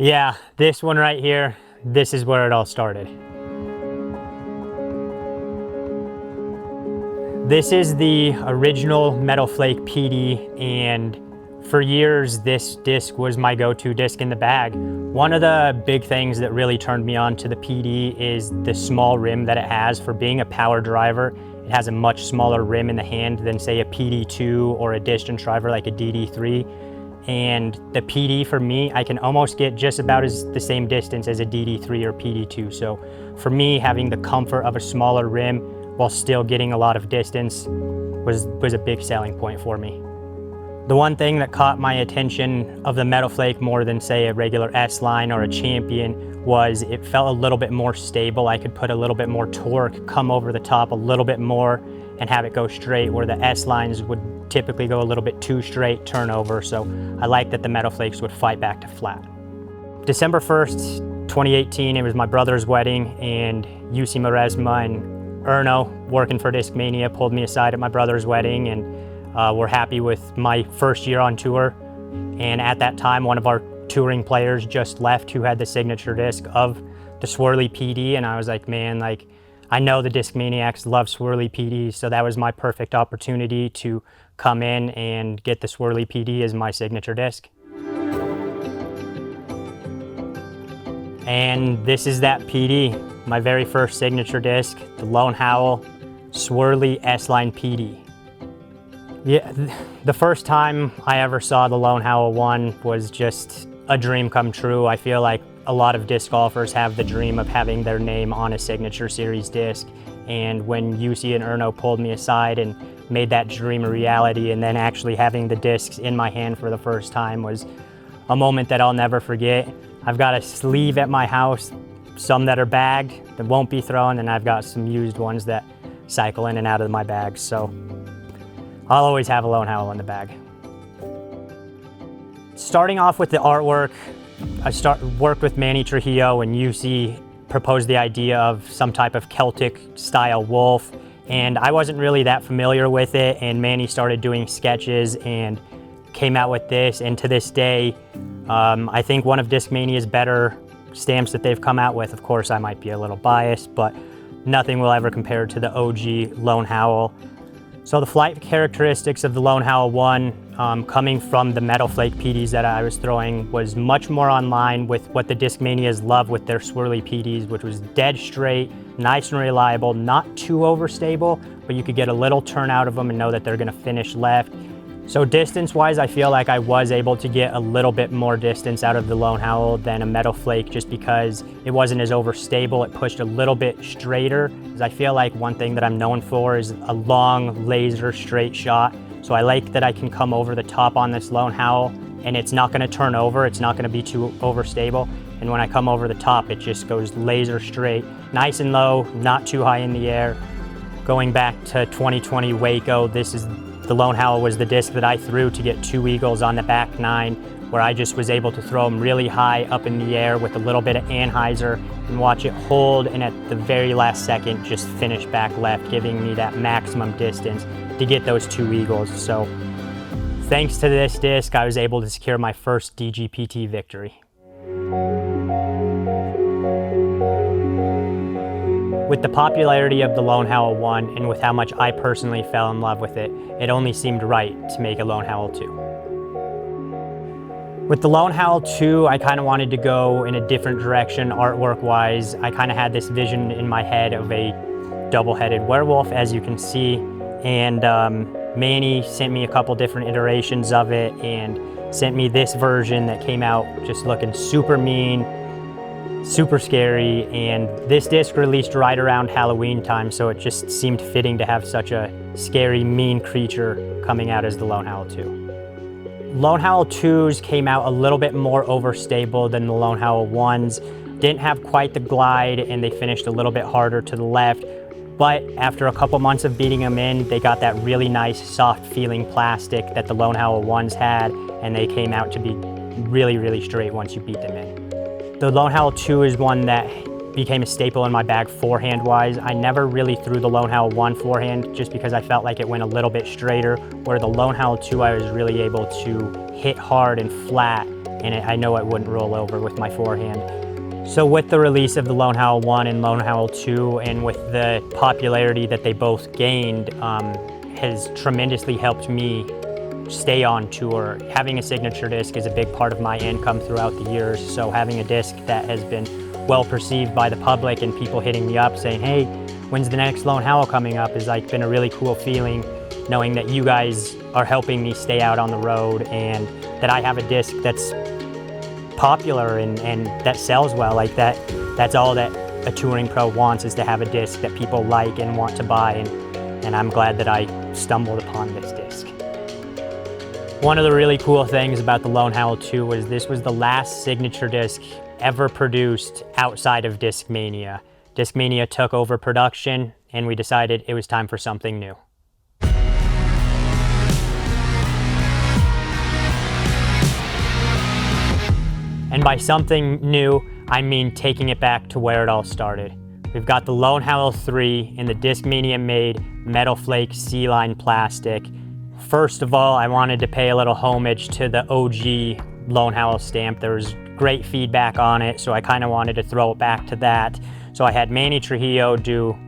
Yeah, this one right here, this is where it all started. This is the original Metal Flake PD, and for years this disc was my go-to disc in the bag. One of the big things that really turned me on to the PD is the small rim that it has. For being a power driver, it has a much smaller rim in the hand than say a PD2 or a distance driver like a DD3. And the PD for me, I can almost get just about the same distance as a DD3 or PD2. So for me, having the comfort of a smaller rim while still getting a lot of distance was a big selling point for me. The one thing that caught my attention of the Metal Flake more than say a regular S-Line or a Champion was it felt a little bit more stable. I could put a little bit more torque, come over the top a little bit more and have it go straight, where the S-Lines would typically go a little bit too straight, turn over. So I like that the Metal Flakes would fight back to flat. December 1st, 2018, it was my brother's wedding, and UC Maresma and Erno, working for Discmania, pulled me aside at my brother's wedding, and we're happy with my first year on tour. And at that time, one of our touring players just left who had the signature disc of the Swirly PD, and I was like, man, like, I know the Discmaniacs love Swirly PDs, so that was my perfect opportunity to come in and get the Swirly PD as my signature disc. And this is that PD, my very first signature disc, the Lone Howl Swirly S-Line PD. Yeah, the first time I ever saw the Lone Howl 1 was just a dream come true. I feel like a lot of disc golfers have the dream of having their name on a signature series disc. And when UC and Erno pulled me aside and made that dream a reality, and then actually having the discs in my hand for the first time was a moment that I'll never forget. I've got a sleeve at my house, some that are bagged that won't be thrown, and I've got some used ones that cycle in and out of my bags. So I'll always have a Lone Howl in the bag. Starting off with the artwork, I worked with Manny Trujillo, and UC proposed the idea of some type of Celtic style wolf, and I wasn't really that familiar with it, and Manny started doing sketches and came out with this, and to this day, I think one of Discmania's better stamps that they've come out with. Of course, I might be a little biased, but nothing will ever compare to the OG Lone Howl. So the flight characteristics of the Lone Howl 1, coming from the Metal Flake PDs that I was throwing, was much more on line with what the Discmanias love with their Swirly PDs, which was dead straight, nice and reliable, not too overstable, but you could get a little turn out of them and know that they're gonna finish left. So distance-wise, I feel like I was able to get a little bit more distance out of the Lone Howl than a Metal Flake, just because it wasn't as overstable. It pushed a little bit straighter, because I feel like one thing that I'm known for is a long laser straight shot. So I like that I can come over the top on this Lone Howl, and it's not gonna turn over, it's not gonna be too overstable. And when I come over the top, it just goes laser straight, nice and low, not too high in the air. Going back to 2020 Waco, the Lone Howl was the disc that I threw to get 2 eagles on the back 9, where I just was able to throw them really high up in the air with a little bit of Anheuser and watch it hold, and at the very last second just finish back left, giving me that maximum distance to get those 2 eagles. So thanks to this disc, I was able to secure my first DGPT victory. With the popularity of the Lone Howl 1 and with how much I personally fell in love with it, it only seemed right to make a Lone Howl 2. With the Lone Howl 2, I kind of wanted to go in a different direction artwork-wise. I kind of had this vision in my head of a double-headed werewolf, as you can see, and Manny sent me a couple different iterations of it and sent me this version that came out just looking super mean, super scary, and this disc released right around Halloween time, so it just seemed fitting to have such a scary, mean creature coming out as the Lone Howl 2. Lone Howl 2s came out a little bit more overstable than the Lone Howl 1s. Didn't have quite the glide, and they finished a little bit harder to the left, but after a couple months of beating them in, they got that really nice, soft feeling plastic that the Lone Howl 1s had, and they came out to be really, really straight once you beat them in. The Lone Howl 2 is one that became a staple in my bag forehand-wise. I never really threw the Lone Howl 1 forehand just because I felt like it went a little bit straighter, where the Lone Howl 2 I was really able to hit hard and flat and I know it wouldn't roll over with my forehand. So with the release of the Lone Howl 1 and Lone Howl 2, and with the popularity that they both gained, has tremendously helped me stay on tour. Having a signature disc is a big part of my income throughout the years, so having a disc that has been well perceived by the public and people hitting me up saying, hey, when's the next Lone Howl coming up, is like been a really cool feeling, knowing that you guys are helping me stay out on the road and that I have a disc that's popular and that sells well. Like that's all that a touring pro wants, is to have a disc that people like and want to buy, and I'm glad that I stumbled upon this disc. One of the really cool things about the Lone Howl 2 was this was the last signature disc ever produced outside of Discmania. Discmania took over production and we decided it was time for something new. And by something new, I mean taking it back to where it all started. We've got the Lone Howl 3 in the Discmania made metal flake C-line plastic. First of all, I wanted to pay a little homage to the OG Lone Howl stamp. There was great feedback on it, so I kind of wanted to throw it back to that. So I had Manny Trujillo do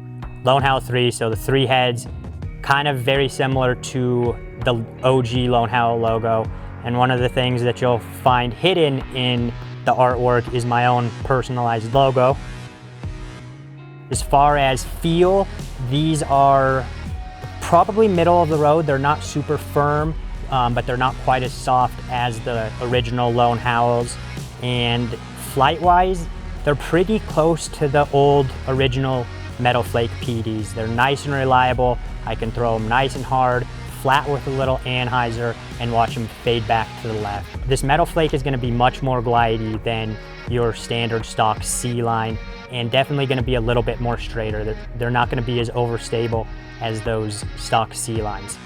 Lone Howl 3, so the 3 heads, kind of very similar to the OG Lone Howl logo. And one of the things that you'll find hidden in the artwork is my own personalized logo. As far as feel, these are probably middle of the road. They're not super firm, but they're not quite as soft as the original Lone Howls. And flight-wise, they're pretty close to the old original Metal Flake PDs. They're nice and reliable. I can throw them nice and hard, flat with a little anhyzer, and watch them fade back to the left. This Metal Flake is going to be much more glidey than your standard stock C-line, and definitely going to be a little bit more straighter. They're not going to be as overstable as those stock C-lines.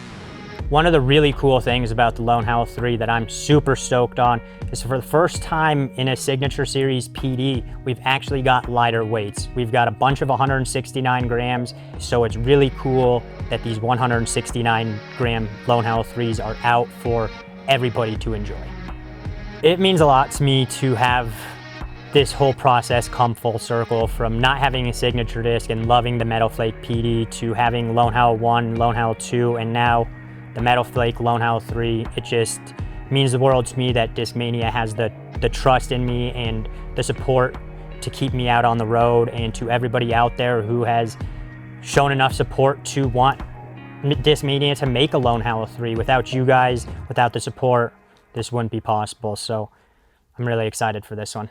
One of the really cool things about the Lone Howl 3 that I'm super stoked on is, for the first time in a Signature Series PD, we've actually got lighter weights. We've got a bunch of 169 grams, so it's really cool that these 169 gram Lone Howl 3s are out for everybody to enjoy. It means a lot to me to have this whole process come full circle, from not having a signature disc and loving the Metal Flake PD to having Lone Howl 1, Lone Howl 2, and now the Metal Flake Lone Howl 3. It just means the world to me that Discmania has the trust in me and the support to keep me out on the road, and to everybody out there who has shown enough support to want Discmania to make a Lone Howl 3. Without you guys, without the support, this wouldn't be possible. So I'm really excited for this one.